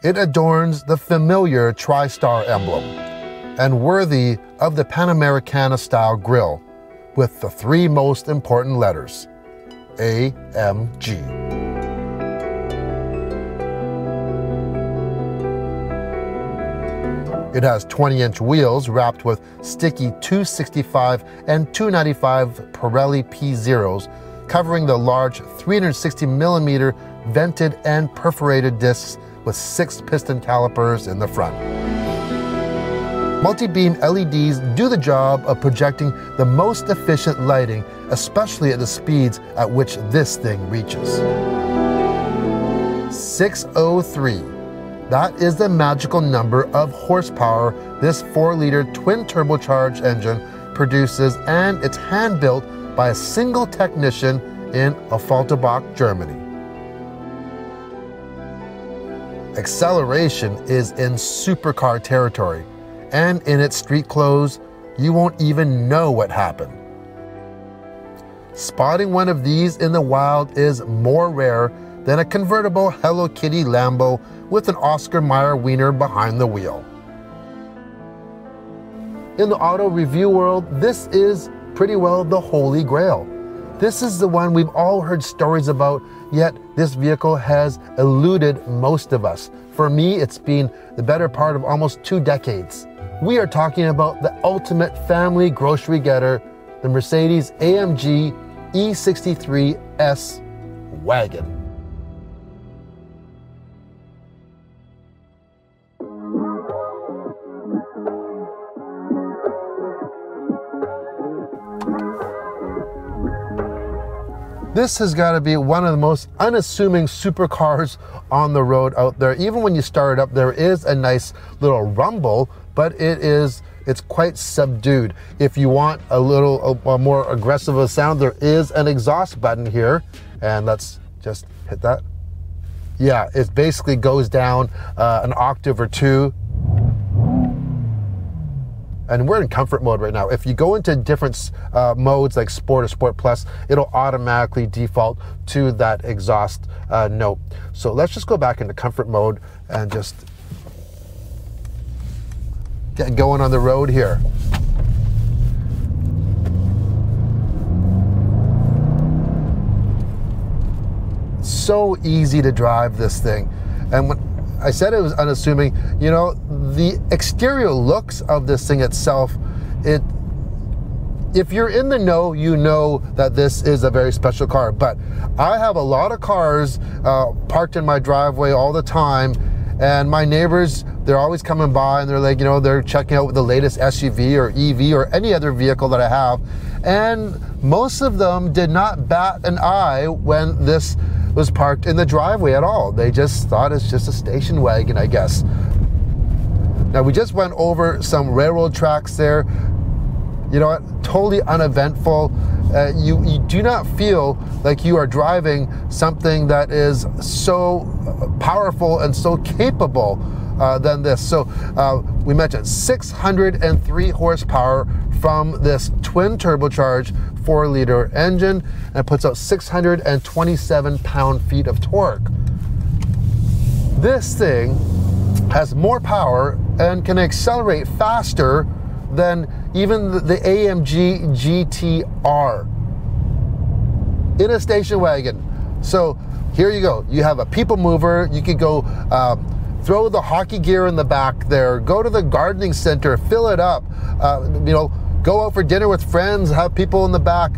It adorns the familiar TriStar emblem and worthy of the Panamericana-style grille with the three most important letters, AMG. It has 20-inch wheels wrapped with sticky 265 and 295 Pirelli P0s, covering the large 360mm vented and perforated discs with 6 piston calipers in the front. Multi-beam LEDs do the job of projecting the most efficient lighting, especially at the speeds at which this thing reaches. 603. That is the magical number of horsepower this 4-liter twin turbocharged engine produces, and it's hand-built by a single technician in Affalterbach, Germany. Acceleration is in supercar territory, and in its street clothes, you won't even know what happened. Spotting one of these in the wild is more rare than a convertible Hello Kitty Lambo with an Oscar Mayer wiener behind the wheel. In the auto review world, this is pretty well the Holy Grail. This is the one we've all heard stories about, yet this vehicle has eluded most of us. For me, it's been the better part of almost 2 decades. We are talking about the ultimate family grocery getter, the Mercedes AMG E63s Wagon. This has got to be one of the most unassuming supercars on the road out there. Even when you start it up, there is a nice little rumble, but it's quite subdued. If you want a more aggressive a sound, there is an exhaust button here, and let's just hit that. Yeah, it basically goes down an octave or 2. And we're in comfort mode right now. If you go into different modes like Sport or Sport Plus, it'll automatically default to that exhaust note. So let's just go back into comfort mode and just get going on the road here. So easy to drive this thing. And when I said it was unassuming, you know, the exterior looks of this thing itself, if you're in the know, you know that this is a very special car. But I have a lot of cars parked in my driveway all the time, and my neighbors, they're always coming by and they're like, you know, they're checking out the latest SUV or EV or any other vehicle that I have. And most of them did not bat an eye when this was parked in the driveway at all. They just thought it's just a station wagon, I guess. Now, we just went over some railroad tracks there. You know what? Totally uneventful. You do not feel like you are driving something that is so powerful and so capable than this. So we mentioned 603 horsepower from this twin turbocharged 4-liter engine, and it puts out 627 pound-feet of torque. This thing has more power and can accelerate faster than even the AMG GTR in a station wagon. So here you go. You have a people mover. You could go throw the hockey gear in the back there, go to the gardening center, fill it up, you know, go out for dinner with friends, have people in the back.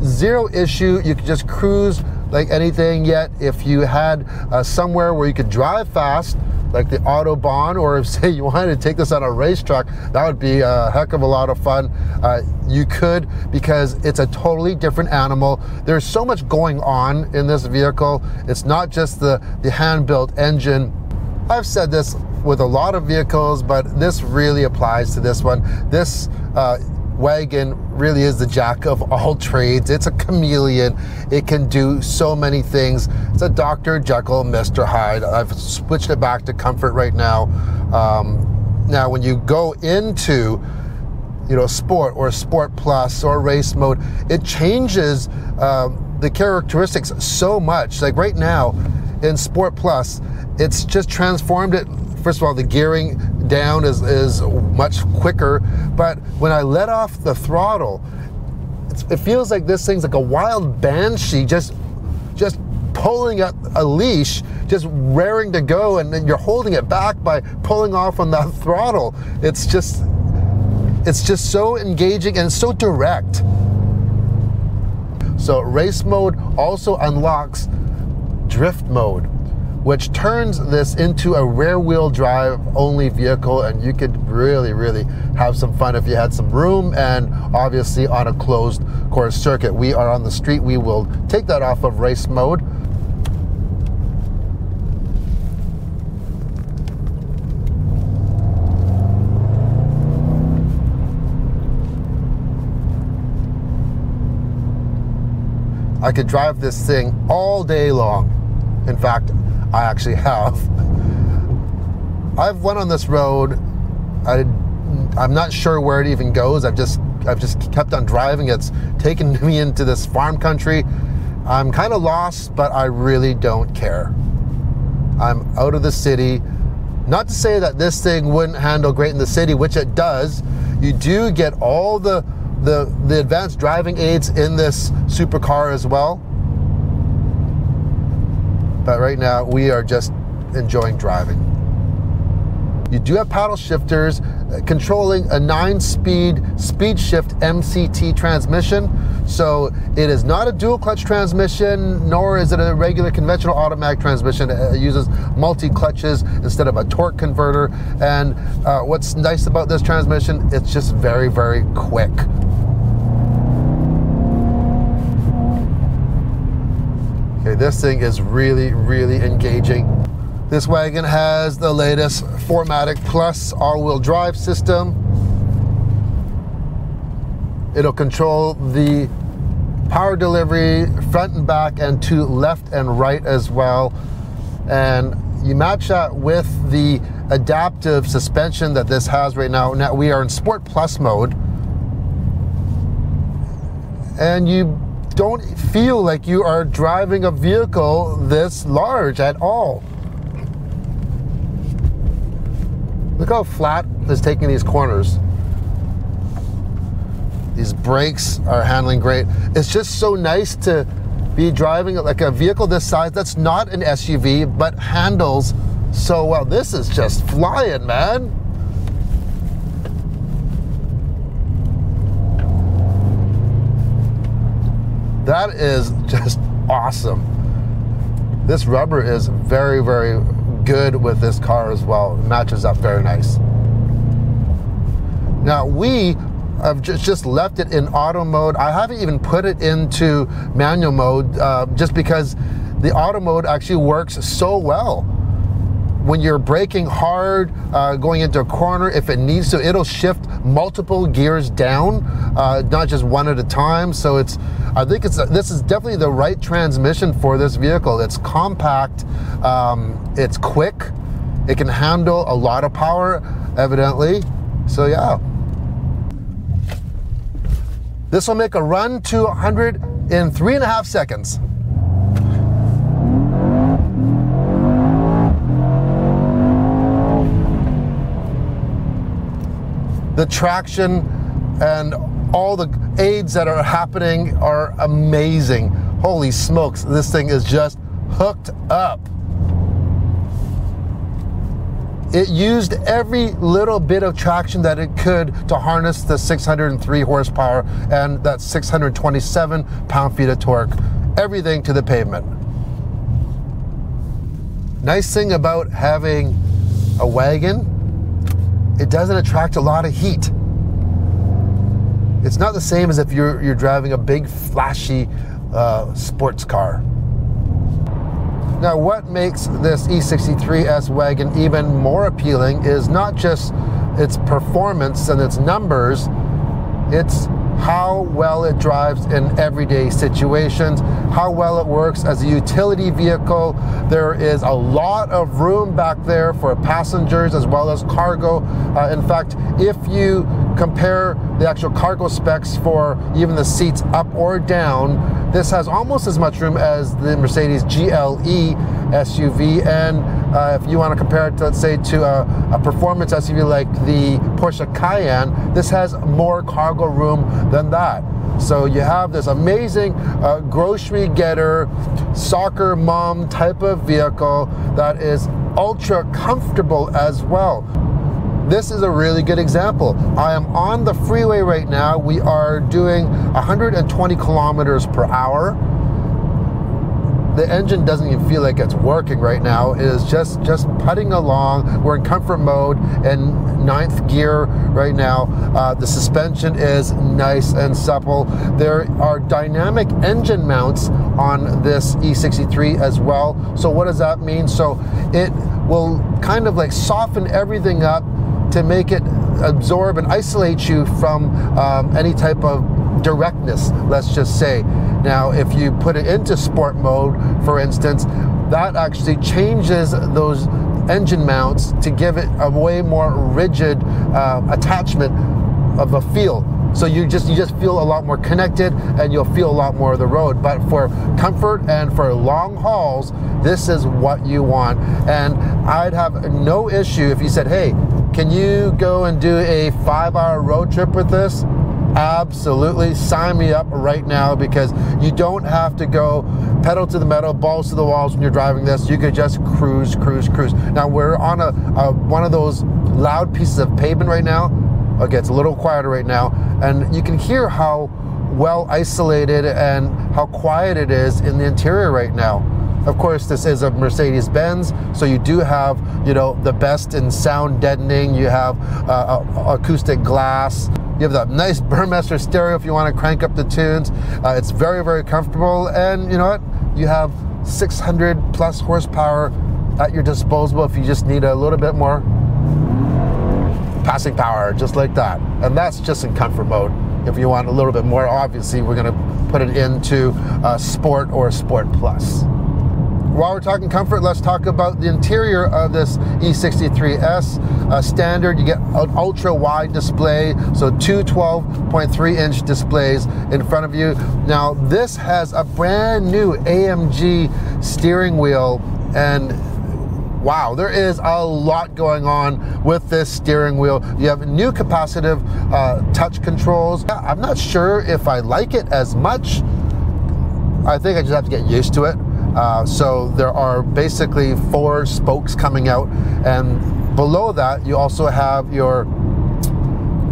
Zero issue. You could just cruise like anything. Yet if you had somewhere where you could drive fast, like the Autobahn, or if, say, you wanted to take this on a racetrack, that would be a heck of a lot of fun. You could, because it's a totally different animal. There's so much going on in this vehicle. It's not just the hand-built engine. I've said this with a lot of vehicles, but this really applies to this one. This wagon really is the jack of all trades. It's a chameleon. It can do so many things. It's a Dr. Jekyll, Mr. Hyde. I've switched it back to comfort right now. Now, when you go into, you know, Sport or Sport Plus or race mode, it changes the characteristics so much. Like right now, in Sport Plus, it's just transformed it. First of all, the gearing down is much quicker, but when I let off the throttle, it feels like this thing's like a wild banshee, just pulling at a leash, just raring to go, and then you're holding it back by pulling off on that throttle. It's just so engaging and so direct. So race mode also unlocks drift mode, which turns this into a rear wheel drive only vehicle, and you could really have some fun if you had some room, and obviously on a closed course circuit. We are on the street, we will take that off of race mode. I could drive this thing all day long. In fact, I actually have. I've went on this road. I'm not sure where it even goes. I've just kept on driving. It's taken me into this farm country. I'm kind of lost, but I really don't care. I'm out of the city. Not to say that this thing wouldn't handle great in the city, which it does. You do get all the advanced driving aids in this supercar as well. But right now, we are just enjoying driving. You do have paddle shifters controlling a 9-speed speed shift MCT transmission. So it is not a dual clutch transmission, nor is it a regular conventional automatic transmission. It uses multi-clutches instead of a torque converter. And what's nice about this transmission, it's just very quick. Okay, this thing is really engaging. This wagon has the latest 4MATIC Plus all-wheel drive system. It'll control the power delivery front and back, and to left and right as well. And you match that with the adaptive suspension that this has right now. Now we are in Sport Plus mode, and you don't feel like you are driving a vehicle this large at all. Look how flat it's taking these corners. These brakes are handling great. It's just so nice to be driving like a vehicle this size that's not an SUV, but handles so well. This is just flying, man. That is just awesome. This rubber is very good with this car as well. It matches up very nice. Now we have just left it in auto mode. I haven't even put it into manual mode just because the auto mode actually works so well. When you're braking hard, going into a corner, if it needs to, it'll shift multiple gears down, not just one at a time. So I think this is definitely the right transmission for this vehicle. It's compact, it's quick, it can handle a lot of power, evidently. So yeah. This will make a run to 100 in 3.5 seconds. The traction and all the aids that are happening are amazing. Holy smokes, this thing is just hooked up. It used every little bit of traction that it could to harness the 603 horsepower and that 627 pound-feet of torque. Everything to the pavement. Nice thing about having a wagon, it doesn't attract a lot of heat. It's not the same as if you're driving a big flashy sports car. Now what makes this E63s wagon even more appealing is not just its performance and its numbers, it's how well it drives in everyday situations, how well it works as a utility vehicle. There is a lot of room back there for passengers as well as cargo. In fact, if you compare the actual cargo specs for even the seats up or down, this has almost as much room as the Mercedes GLE SUV, and if you want to compare it, let's say, to a performance SUV like the Porsche Cayenne, this has more cargo room than that. So you have this amazing grocery getter, soccer mom type of vehicle that is ultra comfortable as well. This is a really good example. I am on the freeway right now. We are doing 120 kilometers per hour. The engine doesn't even feel like it's working right now. It is just putting along. We're in comfort mode and 9th gear right now. The suspension is nice and supple. There are dynamic engine mounts on this E63 as well. So what does that mean? So it will kind of like soften everything up to make it absorb and isolate you from any type of directness, let's just say. Now, if you put it into sport mode, for instance, that actually changes those engine mounts to give it a way more rigid attachment of a feel. So you just feel a lot more connected, and you'll feel a lot more of the road. But for comfort and for long hauls, this is what you want. And I'd have no issue if you said, hey, can you go and do a 5-hour road trip with this? Absolutely, sign me up right now, because you don't have to go pedal to the metal, balls to the walls when you're driving this. You could just cruise. Now we're on one of those loud pieces of pavement right now. Okay, it's a little quieter right now, and you can hear how well isolated and how quiet it is in the interior right now. Of course, this is a Mercedes-Benz, so you do have, you know, the best in sound deadening. You have acoustic glass. You have that nice Burmester stereo if you want to crank up the tunes. It's very, very comfortable, and you know what? You have 600 plus horsepower at your disposal if you just need a little bit more passing power, just like that. And that's just in comfort mode. If you want a little bit more, obviously we're going to put it into Sport or Sport Plus. While we're talking comfort, let's talk about the interior of this E63s. Standard, you get an ultra wide display, so two 12.3-inch displays in front of you. Now this has a brand new AMG steering wheel, and wow, there is a lot going on with this steering wheel. You have new capacitive touch controls. I'm not sure if I like it as much. I think I just have to get used to it. So there are basically 4 spokes coming out, and below that you also have your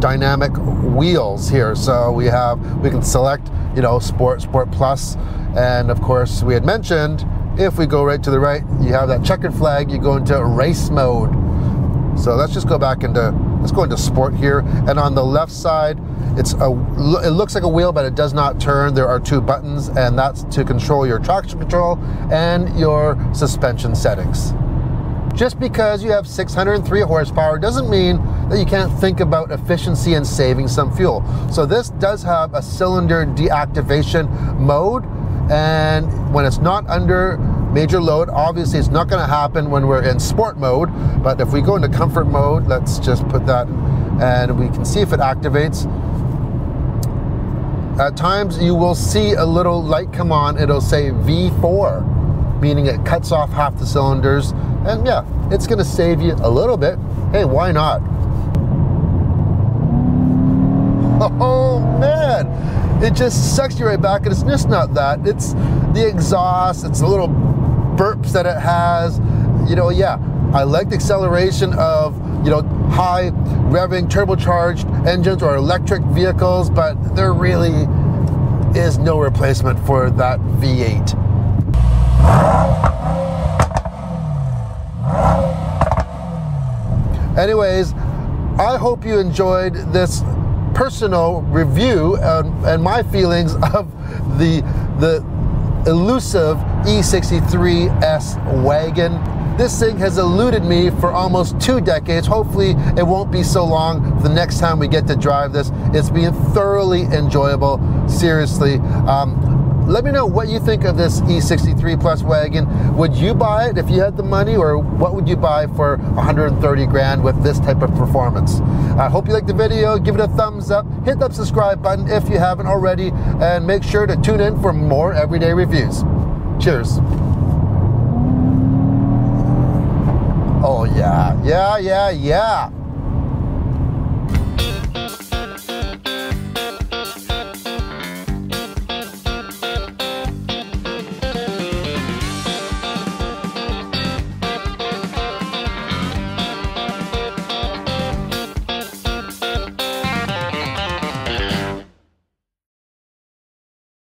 dynamic wheels here. So we can select, you know, Sport Plus, and of course we had mentioned, if we go right to the right, you have that checkered flag, you go into race mode. So let's just go back into, let's go into Sport here, and on the left side, it looks like a wheel, but it does not turn. There are 2 buttons, and that's to control your traction control and your suspension settings. Just because you have 603 horsepower doesn't mean that you can't think about efficiency and saving some fuel. So this does have a cylinder deactivation mode, and when it's not under major load, obviously it's not going to happen when we're in sport mode, but if we go into comfort mode, let's just put that, and we can see if it activates. At times you will see a little light come on. It'll say V4, meaning it cuts off half the cylinders, and yeah, it's going to save you a little bit. Hey, why not? Oh man, it just sucks you right back, and it's just not that. It's the exhaust, it's the little burps that it has. You know, yeah, I like the acceleration of, you know, high revving turbocharged engines or electric vehicles, but there really is no replacement for that V8. Anyways, I hope you enjoyed this personal review and my feelings of the elusive E63s Wagon. This thing has eluded me for almost 2 decades. Hopefully it won't be so long the next time we get to drive this. It's been thoroughly enjoyable, seriously. Let me know what you think of this E63 Plus wagon. Would you buy it if you had the money, or what would you buy for 130 grand with this type of performance? I hope you liked the video. Give it a thumbs up. Hit that subscribe button if you haven't already, and make sure to tune in for more everyday reviews. Cheers. Oh yeah, yeah, yeah, yeah.